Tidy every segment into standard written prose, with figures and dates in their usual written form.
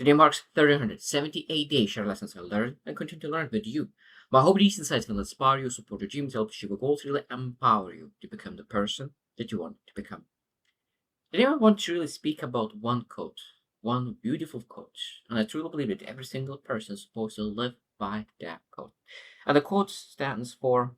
Today marks 378 days share lessons I learned and continue to learn with you. My hope these insights will inspire you, support your dreams, help you achieve your goals, really empower you to become the person that you want to become. Today I want to really speak about one quote, one beautiful quote, and I truly believe that every single person is supposed to live by that quote. And the quote stands for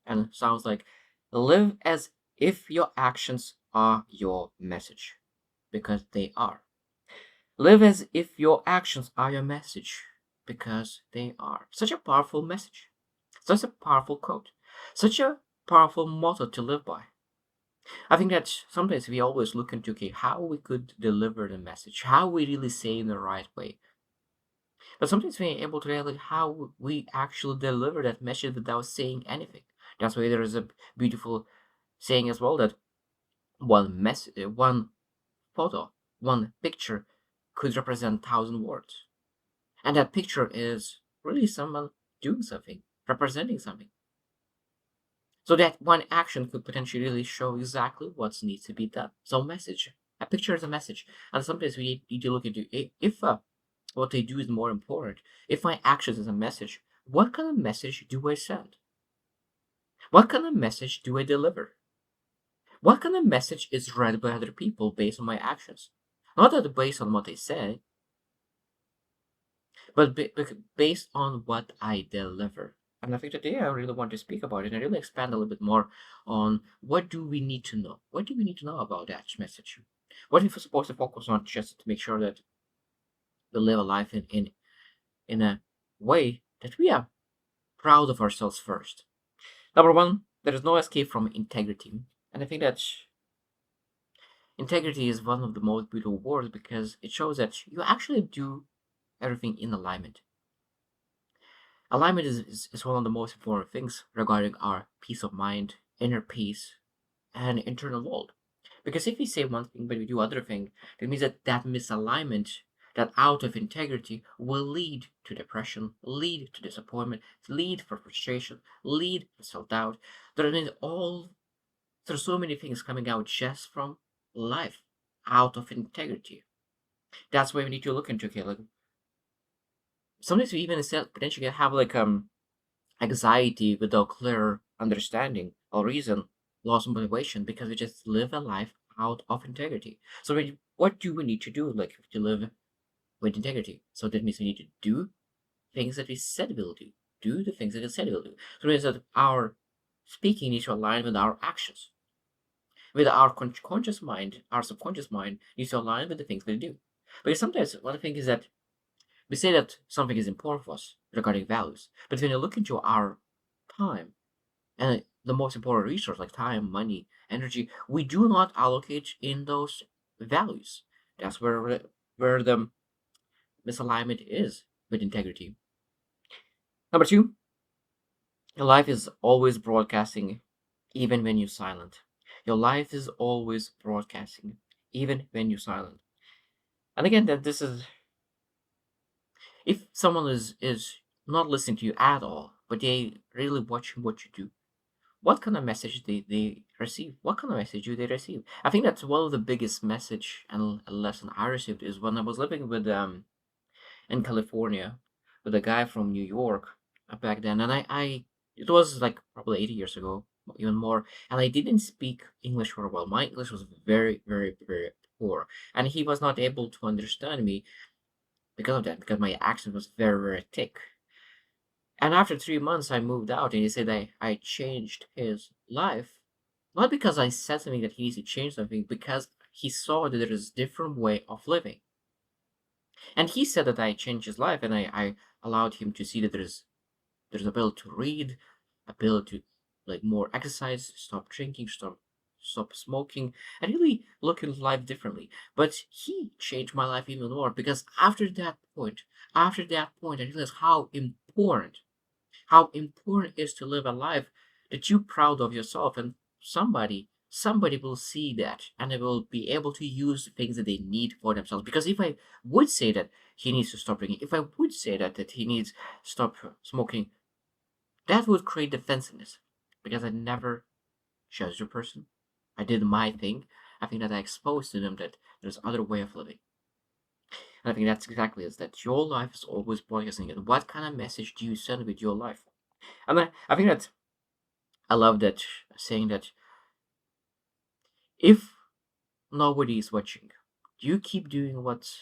and sounds like live as if your actions are your message, because they are. Live as if your actions are your message, because they are. Such a powerful message, such a powerful quote, such a powerful motto to live by. I think that sometimes we always look into okay, how we could deliver the message, how we really say in the right way. But sometimes we're able to realize how we actually deliver that message without saying anything. That's why there is a beautiful saying as well that one photo, one picture could represent 1,000 words. And that picture is really someone doing something, representing something. So that one action could potentially really show exactly what needs to be done. So message. A picture is a message. And sometimes we need to look into if what they do is more important. If my actions is a message, what kind of message do I send? What kind of message do I deliver? What kind of message is read by other people based on my actions? Not that based on what they say, but based on what I deliver. And I think today I really want to speak about it and really expand a little bit more on what do we need to know? What do we need to know about that message? What if we're supposed to focus on just to make sure that we live a life in a way that we are proud of ourselves first? Number one, there is no escape from integrity. And I think that integrity is one of the most beautiful words because it shows that you actually do everything in alignment. Alignment is one of the most important things regarding our peace of mind, inner peace, and internal world. Because if we say one thing but we do other thing, that means that that misalignment, that out of integrity, will lead to depression, lead to disappointment, lead for frustration, lead to self-doubt. There means all there's so many things coming out just from life out of integrity. That's why we need to look into okay, like sometimes we even potentially have like anxiety without clear understanding or reason, loss of motivation because we just live a life out of integrity. So what do we need to do like to live with integrity? So that means we need to do things that we said we'll do. Do the things that we said we'll do. So it means that our speaking needs to align with our actions. With our conscious mind, our subconscious mind needs to align with the things we do. Because sometimes one thing is that we say that something is important for us regarding values, but when you look into our time and the most important resource like time, money, energy, we do not allocate in those values. That's where the misalignment is with integrity. Number two, your life is always broadcasting, even when you're silent. Your life is always broadcasting, even when you're silent. And again, that this is if someone is not listening to you at all, but they really watching what you do, what kind of message they receive? What kind of message do they receive? I think that's one of the biggest message and lesson I received is when I was living with in California with a guy from New York back then, and I it was like probably 80 years ago, even more, and I didn't speak English for a while. My English was very poor, and he was not able to understand me because of that, because my accent was very thick. And after 3 months, I moved out, and he said I changed his life. Not because I said something that he needs to change something, because he saw that there is a different way of living. And he said that I changed his life, and I allowed him to see that there's ability to read, ability to like more exercise, stop drinking, stop smoking, and really look at life differently. But he changed my life even more because after that point, I realized how important it is to live a life that you're proud of yourself and somebody will see that and they will be able to use the things that they need for themselves. Because if I would say that he needs to stop drinking, if I would say that he needs to stop smoking, that would create defensiveness because I never judged a person. I did my thing. I think that I exposed to them that there's other way of living. And I think that's exactly it, that your life is always broadcasting it. What kind of message do you send with your life? And I think that I love that saying that if nobody is watching, do you keep doing what's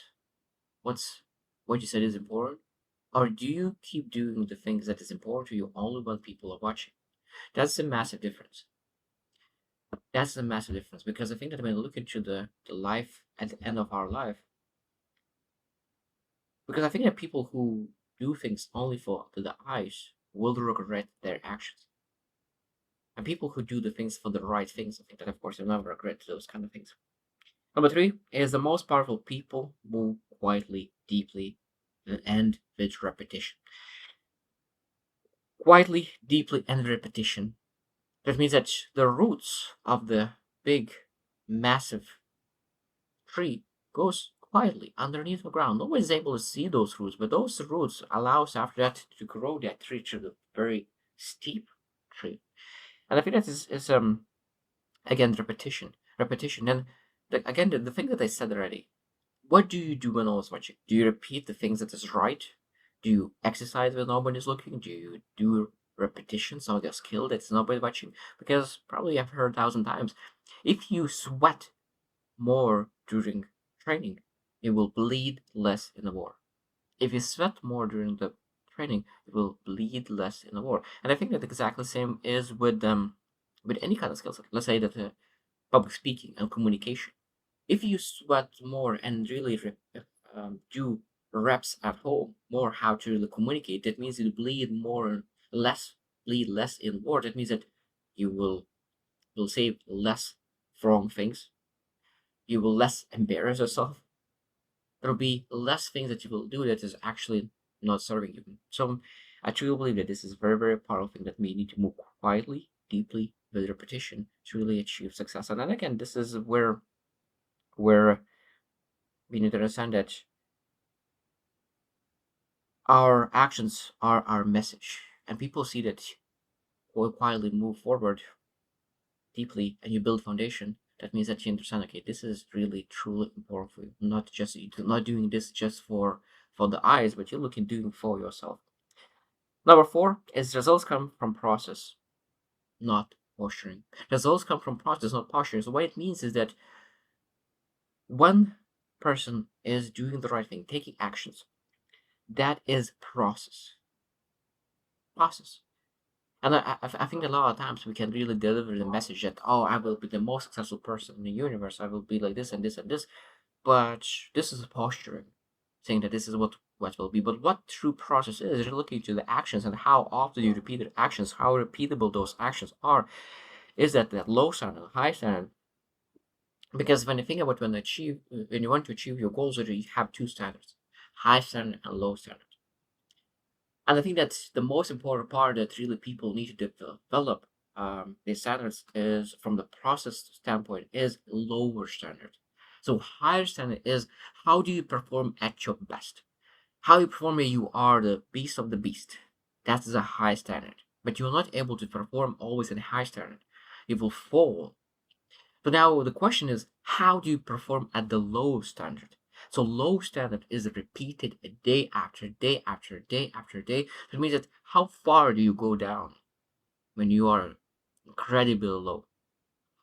what you said is important? Or do you keep doing the things that is important to you only when people are watching? That's a massive difference. That's a massive difference because I think that when we look into the life at the end of our life, because I think that people who do things only for the eyes will regret their actions. And people who do the things for the right things, I think that of course will never regret those kind of things. Number three is the most powerful people move quietly, deeply, and with repetition. Quietly, deeply, and repetition. That means that the roots of the big, massive tree goes quietly underneath the ground. Nobody's able to see those roots, but those roots allows after that to grow that tree to the very steep tree. And I think that is again repetition, repetition. And again, the thing that I said already. What do you do when no one's watching? Do you repeat the things that is right? Do you exercise when nobody is looking? Do you do repetitions of your skill that's nobody watching? Because probably I've heard 1,000 times, if you sweat more during training, it will bleed less in the war. If you sweat more during the training, it will bleed less in the war. And I think that exactly the same is with any kind of skill set. Let's say that public speaking and communication. If you sweat more and really do reps at home, more how to really communicate, that means you bleed less in war. That means that you will say less wrong things. You will less embarrass yourself. There will be less things that you will do that is actually not serving you. So I truly believe that this is a very, very powerful thing that we need to move quietly, deeply, with repetition to really achieve success. And then again, this is where we need to understand that our actions are our message, and people see that we quietly move forward deeply and you build foundation. That means that you understand, okay, this is really truly important for you, not just not doing this just for the eyes, but you're looking doing for yourself. Number four is results come from process, not posturing. Results come from process, not posturing. So what it means is that one person is doing the right thing, taking actions. That is process. And I think a lot of times we can really deliver the message that, oh, I will be the most successful person in the universe. I will be like this and this and this. But this is posturing, saying that this is what will be. But what true process is, you're looking to the actions and how often you repeat the actions, how repeatable those actions are. Is that low standard, high standard? Because when you think about when you want to achieve your goals, you have two standards, high standard and low standard. And I think that's the most important part that really people need to develop the standards is from the process standpoint is lower standard. So higher standard is how do you perform at your best? How you perform when you are the beast of the beast. That is a high standard. But you're not able to perform always in a high standard. You will fall. So now the question is, how do you perform at the low standard? So low standard is repeated day after day after day after day. That means that how far do you go down when you are incredibly low?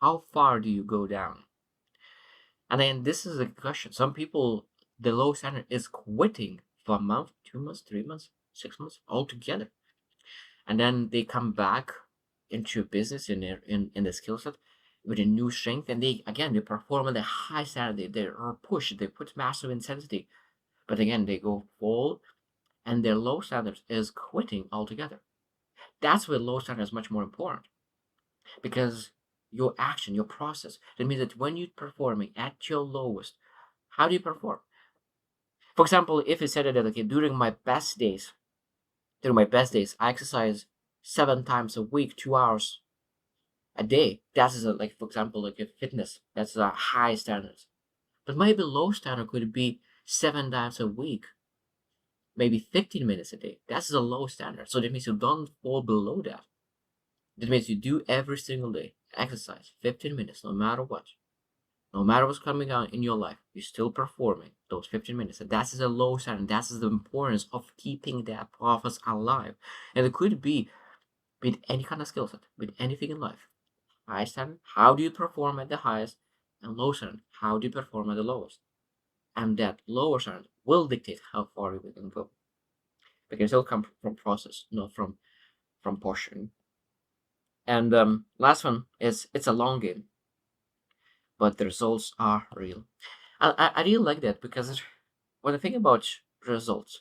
How far do you go down? And then this is a question. Some people, the low standard is quitting for a month, 2 months, 3 months, 6 months altogether. And then they come back into business in the skill set with a new strength, and they perform at a high standard. They are pushed, they put massive intensity, but again they go fall, and their low standards is quitting altogether. That's where low standard is much more important because your action, your process. That means that when you're performing at your lowest, how do you perform? For example, if you said that okay, during my best days, I exercise 7 times a week, 2 hours a day. That is like for example like a fitness. That's a high standard. But maybe low standard could be 7 times a week, maybe 15 minutes a day. That's a low standard. So that means you don't fall below that. That means you do every single day exercise 15 minutes, no matter what. No matter what's coming out in your life, you're still performing those 15 minutes. And that's the low side, and that's the importance of keeping that process alive. And it could be with any kind of skill set, with anything in life. High standard, how do you perform at the highest? And low standard, how do you perform at the lowest? And that lower standard will dictate how far you can go. Because it'll come from process, not from portion. And last one is it's a long game, but the results are real. I really like that because when I think about results,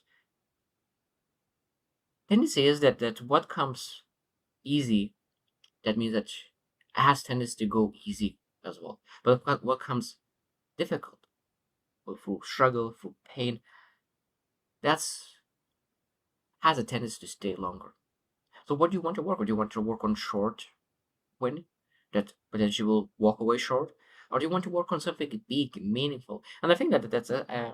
tendency is that what comes easy, that means that it has tendency to go easy as well. But what comes difficult, through struggle, through pain, that's has a tendency to stay longer. So what do you want to work on? Do you want to work on short win that potentially will walk away short? Or do you want to work on something big, meaningful? And I think that's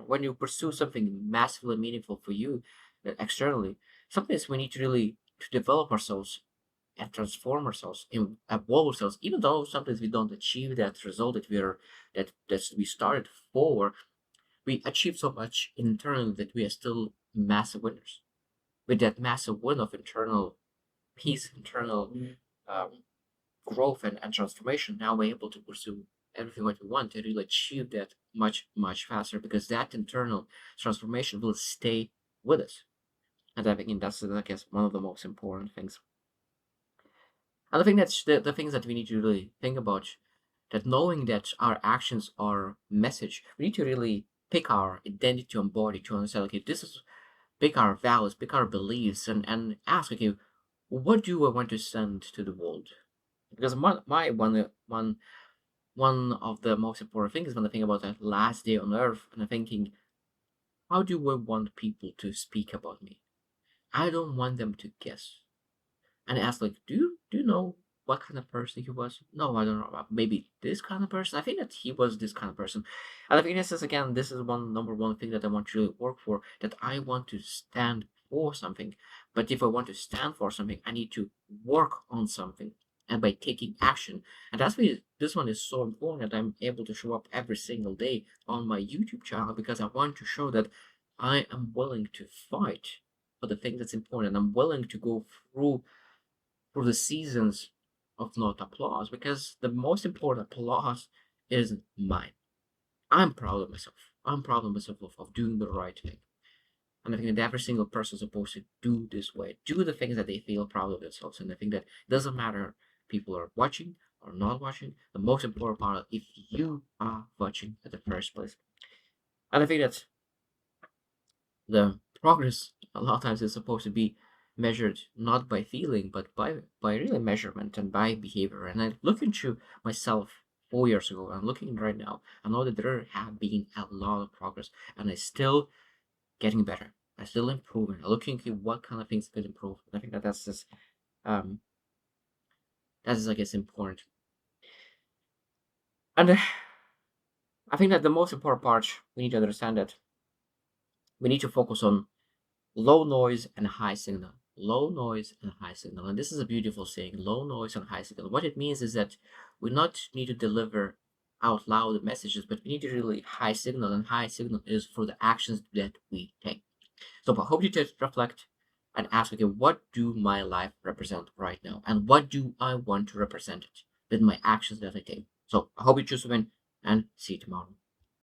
when you pursue something massively meaningful for you externally, something is we need to really to develop ourselves and transform ourselves and evolve ourselves, even though sometimes we don't achieve that result that we started for. We achieve so much internally that we are still massive winners. With that massive win of internal peace, internal um, growth and transformation, now we're able to pursue everything what we want to really achieve that much faster because that internal transformation will stay with us. And I think that's, I guess, one of the most important things. And I think that's the things that we need to really think about. That knowing that our actions are message, we need to really pick our identity and body to understand, okay, this is pick our values, pick our beliefs, and ask, okay, what do I want to send to the world? Because one of the most important things when I think about that last day on earth, and I'm thinking, how do I want people to speak about me? I don't want them to guess and ask like, do you know what kind of person he was? No, I don't know. Maybe this kind of person. I think that he was this kind of person, and I think this is again, this is one number one thing that I want to work for. That I want to stand for something, but if I want to stand for something, I need to work on something, and by taking action, and that's why this one is so important that I'm able to show up every single day on my YouTube channel because I want to show that I am willing to fight for the thing that's important. I'm willing to go through the seasons of not applause because the most important applause is mine. I'm proud of myself. I'm proud of myself of doing the right thing. And I think that every single person is supposed to do this way, do the things that they feel proud of themselves. And I think that it doesn't matter people are watching or not watching. The most important part is if you are watching at the first place. And I think that the progress a lot of times is supposed to be measured not by feeling but by really measurement and by behavior. And I look into myself 4 years ago and looking right now, I know that there have been a lot of progress and I still getting better, I still improving, looking at what kind of things could improve. And I think that that's just um that is, I guess, important. And I think that the most important part, we need to understand that we need to focus on low noise and high signal. Low noise and high signal. And this is a beautiful saying, low noise and high signal. What it means is that we not need to deliver out loud messages, but we need to really high signal, and high signal is for the actions that we take. So I hope you just reflect and ask, okay, what do my life represent right now? And what do I want to represent it with my actions that I take? So I hope you choose to win and see you tomorrow.